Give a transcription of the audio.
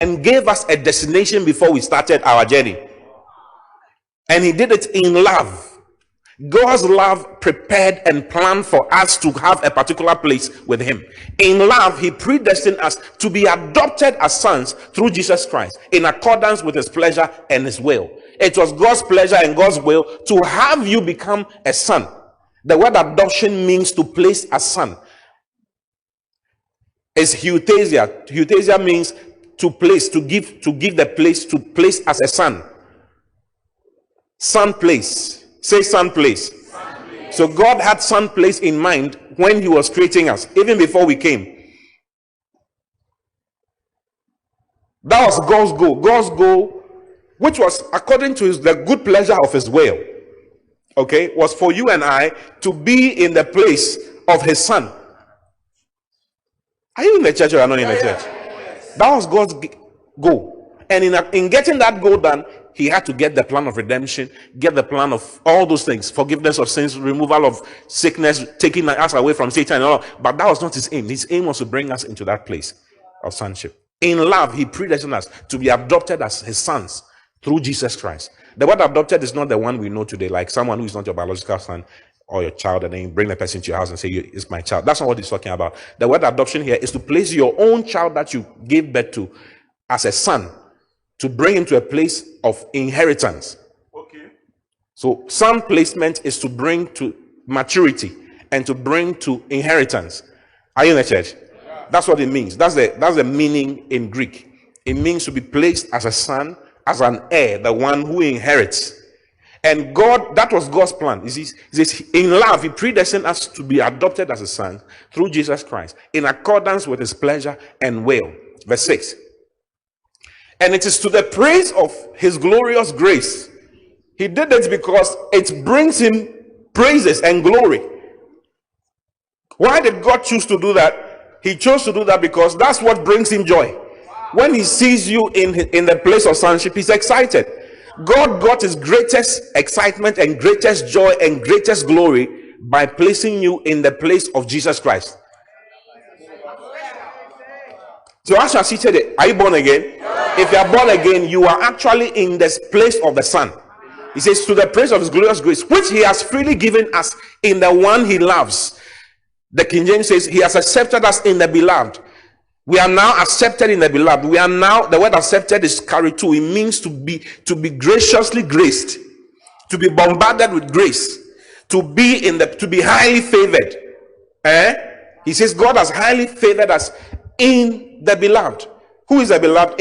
and gave us a destination before we started our journey. And he did it in love. God's love prepared and planned for us to have a particular place with him. In love, he predestined us to be adopted as sons through Jesus Christ in accordance with his pleasure and his will. It was God's pleasure and God's will to have you become a son. The word adoption means to place a son. It's huiothesia. Huiothesia means to place, to give the place, to place as a son. Son place. Say son place. So God had son place in mind when he was creating us, even before we came. That was God's goal. God's goal, which was according to the good pleasure of his will, okay, was for you and I to be in the place of his son. Are you in the church or are not in the church? That was God's goal. And in getting that goal done, he had to get the plan of redemption, get the plan of all those things, forgiveness of sins, removal of sickness, taking us away from Satan and all. But that was not his aim. His aim was to bring us into that place of sonship. In love, he predestined us to be adopted as his sons through Jesus Christ. The word adopted is not the one we know today, like someone who is not your biological son or your child, and then you bring the person to your house and say, it's my child. That's not what he's talking about. The word adoption here is to place your own child that you gave birth to as a son, to bring him to a place of inheritance. Okay. So son placement is to bring to maturity and to bring to inheritance. Are you in the church? Yeah. That's what it means. That's the meaning in Greek. It means to be placed as a son, as an heir, the one who inherits. And God, that was God's plan. He says, in love, he predestined us to be adopted as a son through Jesus Christ, in accordance with his pleasure and will. Verse 6. And it is to the praise of his glorious grace. He did it because it brings him praises and glory. Why did God choose to do that? He chose to do that because that's what brings him joy. When he sees you in the place of sonship, he's excited. God got his greatest excitement and greatest joy and greatest glory by placing you in the place of Jesus Christ. So as you are seated, are you born again? If you are born again, you are actually in this place of the Son. He says, to the praise of his glorious grace, which he has freely given us in the one he loves. The King James says, he has accepted us in the beloved. We are now accepted in the beloved. We are now, the word accepted is charitoo. It means to be graciously graced, to be bombarded with grace, to be highly favored. He says God has highly favored us in the beloved. Who is the beloved?